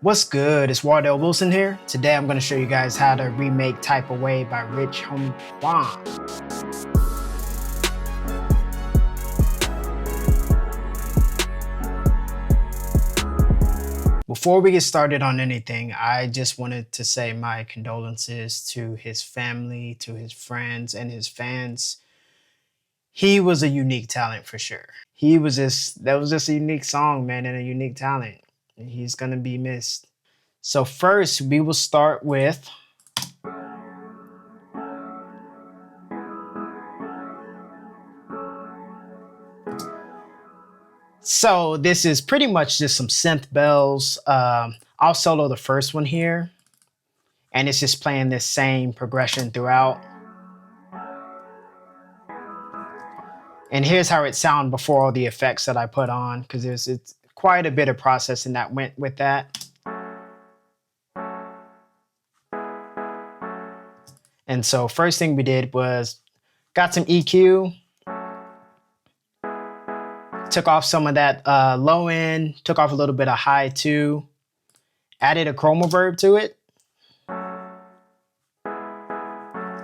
What's good? It's Wardalewilson here. Today I'm going to show you guys how to remake Type Away by Rich Homie Quan. Before we get started on anything, I just wanted to say my condolences to his family, to his friends, and his fans. He was a unique talent for sure. That was just a unique song, man, and a unique talent. He's gonna be missed. So first, we will start with so this is pretty much just some synth bells. I'll solo the first one here, and it's just playing this same progression throughout. And here's how it sounded before all the effects that I put on, because it's quite a bit of processing that went with that. And so first thing we did was got some EQ, took off some of that low end, took off a little bit of high too, added a chroma verb to it,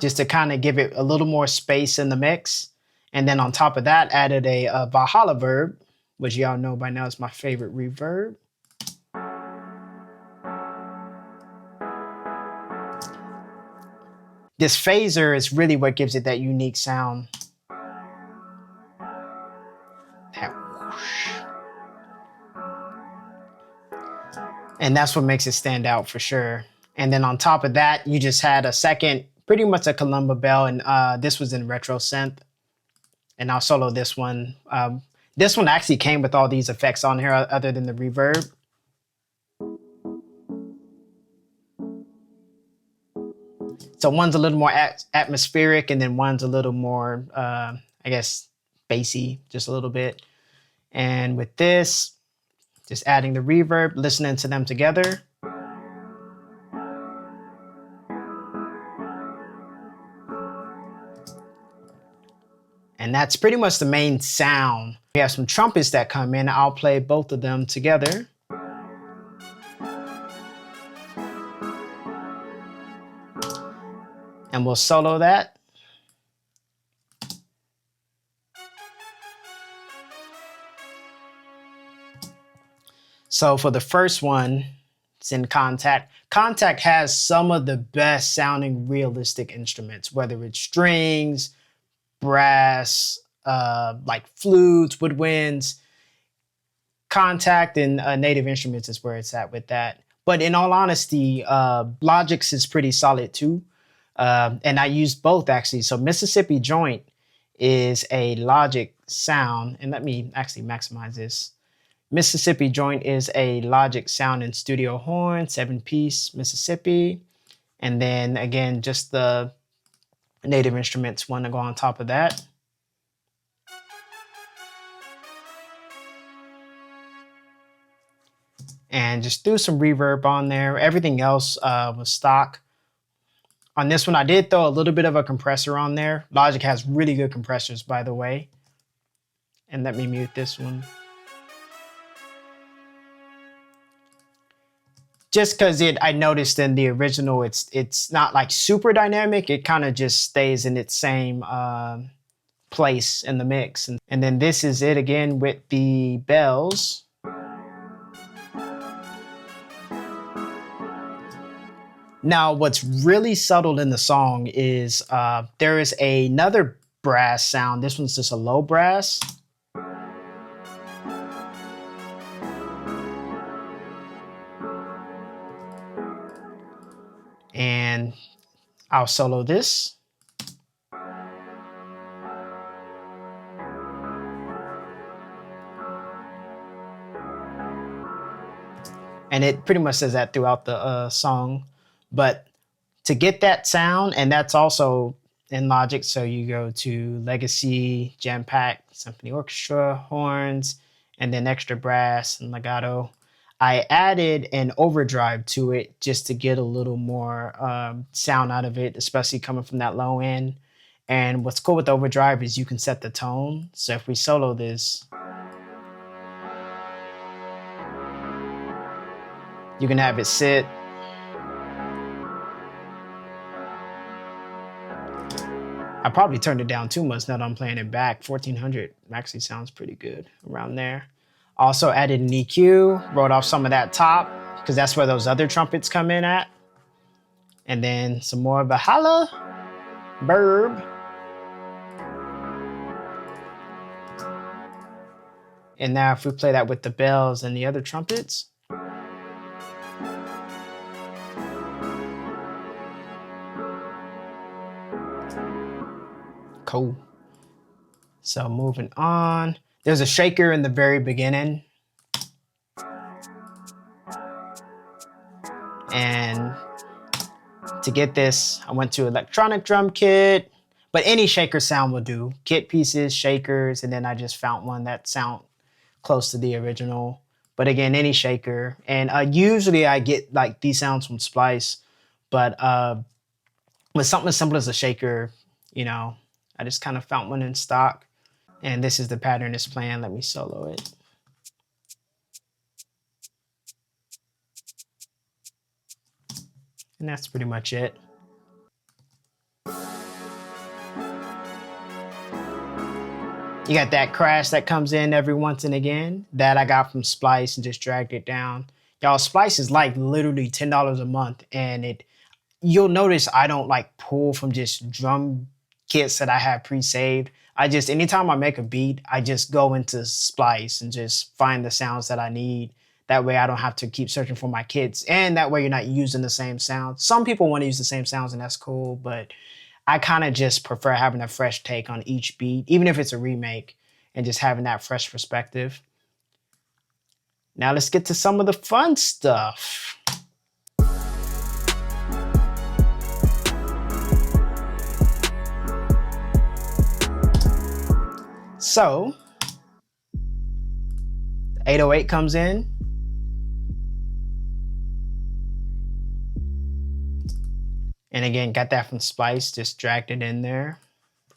just to kind of give it a little more space in the mix. And then on top of that, added a Valhalla verb, which y'all know by now is my favorite reverb. This phaser is really what gives it that unique sound. That whoosh. And that's what makes it stand out for sure. And then on top of that, you just had a second, pretty much a kalimba bell, and this was in retro synth. And I'll solo this one. This one actually came with all these effects on here other than the reverb. So one's a little more atmospheric, and then one's a little more, I guess, bassy, just a little bit. And with this, just adding the reverb, listening to them together. And that's pretty much the main sound. We have some trumpets that come in. I'll play both of them together. And we'll solo that. So for the first one, it's in Contact. Contact has some of the best sounding realistic instruments, whether it's strings, brass, like flutes, woodwinds. Contact and Native Instruments is where it's at with that. But in all honesty, Logic's is pretty solid too. And I use both actually. So Mississippi Joint is a Logic sound. And let me actually maximize this. Mississippi Joint is a Logic sound and studio horn, 7-piece Mississippi. And then again, just the Native Instruments one to go on top of that. And just threw some reverb on there. Everything else was stock. On this one, I did throw a little bit of a compressor on there. Logic has really good compressors, by the way. And let me mute this one. Just because I noticed in the original, it's not like super dynamic. It kind of just stays in its same place in the mix. And then this is it again with the bells. Now, what's really subtle in the song is there is another brass sound. This one's just a low brass. And I'll solo this. And it pretty much says that throughout the song. But to get that sound, and that's also in Logic, so you go to Legacy, Jam Pack, Symphony Orchestra, horns, and then extra brass and legato. I added an overdrive to it just to get a little more sound out of it, especially coming from that low end. And what's cool with overdrive is you can set the tone. So if we solo this, You can have it sit. I probably turned it down too much now that I'm playing it back. 1400 actually sounds pretty good around there. Also added an EQ, wrote off some of that top, because that's where those other trumpets come in at. And then some more of a holla, burb. And now if we play that with the bells and the other trumpets. Cool. So moving on. There's a shaker in the very beginning. And to get this, I went to electronic drum kit, but any shaker sound will do. Kit pieces, shakers, and then I just found one that sound close to the original. But again, any shaker. And usually I get like these sounds from Splice, but with something as simple as a shaker, you know, I just kind of found one in stock. And this is the pattern it's playing. Let me solo it. And that's pretty much it. You got that crash that comes in every once and again that I got from Splice and just dragged it down. Y'all, Splice is like literally $10 a month, and you'll notice I don't like pull from just drum kits that I have pre-saved. Anytime I make a beat, I just go into Splice and just find the sounds that I need. That way I don't have to keep searching for my kits, and that way you're not using the same sounds. Some people want to use the same sounds, and that's cool, but I kind of just prefer having a fresh take on each beat, even if it's a remake, and just having that fresh perspective. Now let's get to some of the fun stuff. So, 808 comes in. And again, got that from Splice, just dragged it in there.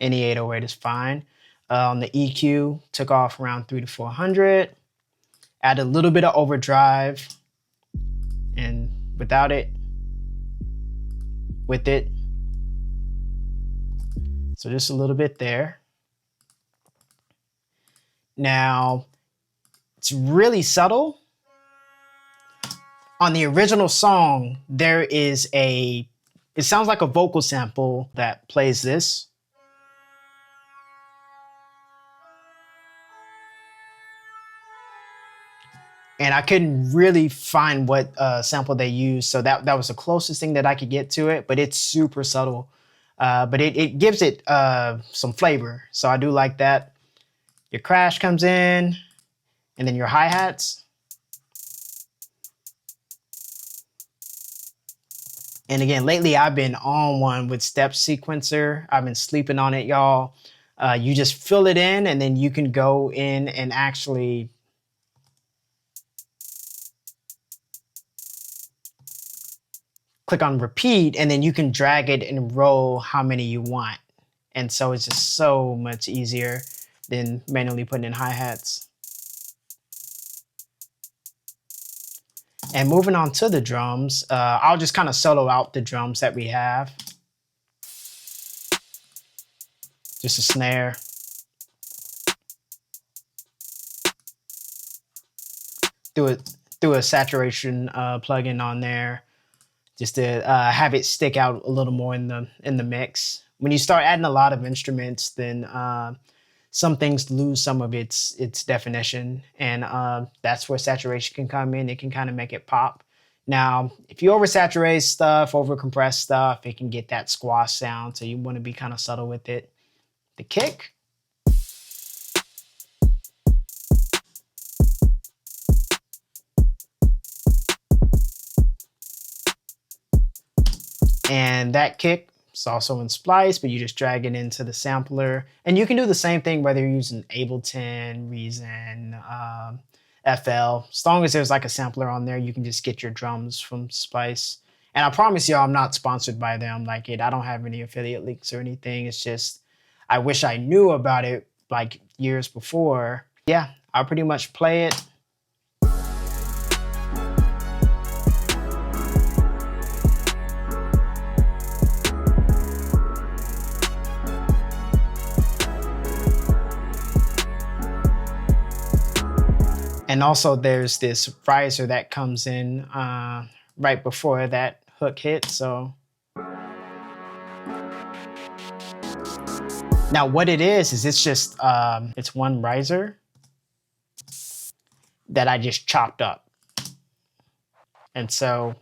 Any 808 is fine. On the EQ, took off around 300 to 400. Added a little bit of overdrive. And without it, with it. So just a little bit there. Now, it's really subtle. On the original song, there is it sounds like a vocal sample that plays this. And I couldn't really find what sample they used, so that was the closest thing that I could get to it, but it's super subtle. But it gives it some flavor, so I do like that. Your crash comes in, and then your hi-hats. And again, lately I've been on one with step sequencer. I've been sleeping on it, y'all. You just fill it in, and then you can go in and actually click on repeat, and then you can drag it and roll how many you want. And so it's just so much easier than manually putting in hi-hats. And moving on to the drums, I'll just kind of solo out the drums that we have. Just a snare. Do a saturation plugin on there, just to have it stick out a little more in the mix. When you start adding a lot of instruments, then some things lose some of its definition, and that's where saturation can come in. It can kind of make it pop. Now, if you oversaturate stuff, overcompress stuff, it can get that squash sound, so you want to be kind of subtle with it. The kick. And that kick, it's also in Splice, but you just drag it into the sampler. And you can do the same thing whether you're using Ableton, Reason, FL. As long as there's like a sampler on there, you can just get your drums from Splice. And I promise y'all, I'm not sponsored by them. Like I don't have any affiliate links or anything. It's just, I wish I knew about it like years before. Yeah, I'll pretty much play it. And also there's this riser that comes in right before that hook hit. So now what it is it's just, it's one riser that I just chopped up. And so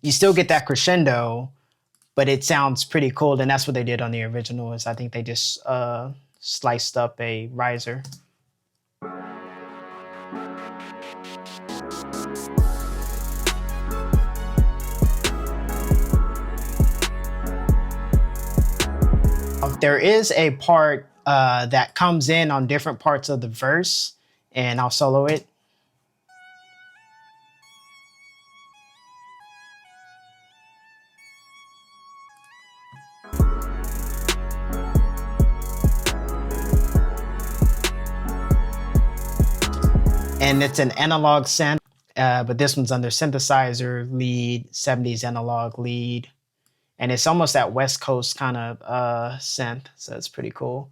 you still get that crescendo, but it sounds pretty cool. And that's what they did on the original, is I think they just sliced up a riser. There is a part that comes in on different parts of the verse, and I'll solo it. And it's an analog synth, but this one's under synthesizer lead, 70s analog lead. And it's almost that West Coast kind of synth, so it's pretty cool.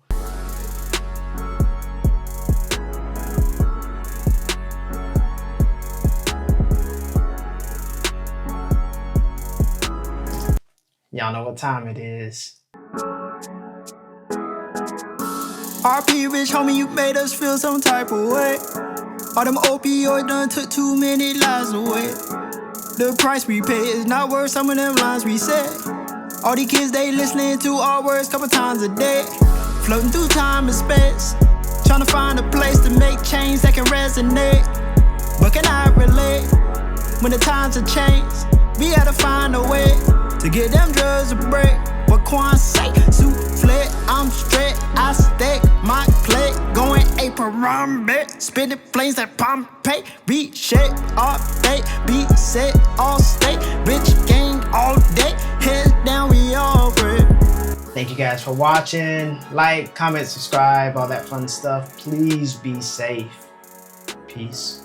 Y'all know what time it is. RP rich homie, you made us feel some type of way. All them opioids done took too many lives away. The price we pay is not worth some of them lines we said. All these kids, they listening to our words couple times a day. Floating through time and space, trying to find a place to make change that can resonate. But can I relate? When the times have changed, we gotta find a way to get them drugs a break. What Quan say? Souffle, I'm straight, I stack my plate. Going Harambe, spitting flames like Pompeii. Reshape all day, be set all state. Rich gang all day, heads down, we all break. Thank you guys for watching. Like, comment, subscribe, all that fun stuff. Please be safe. Peace.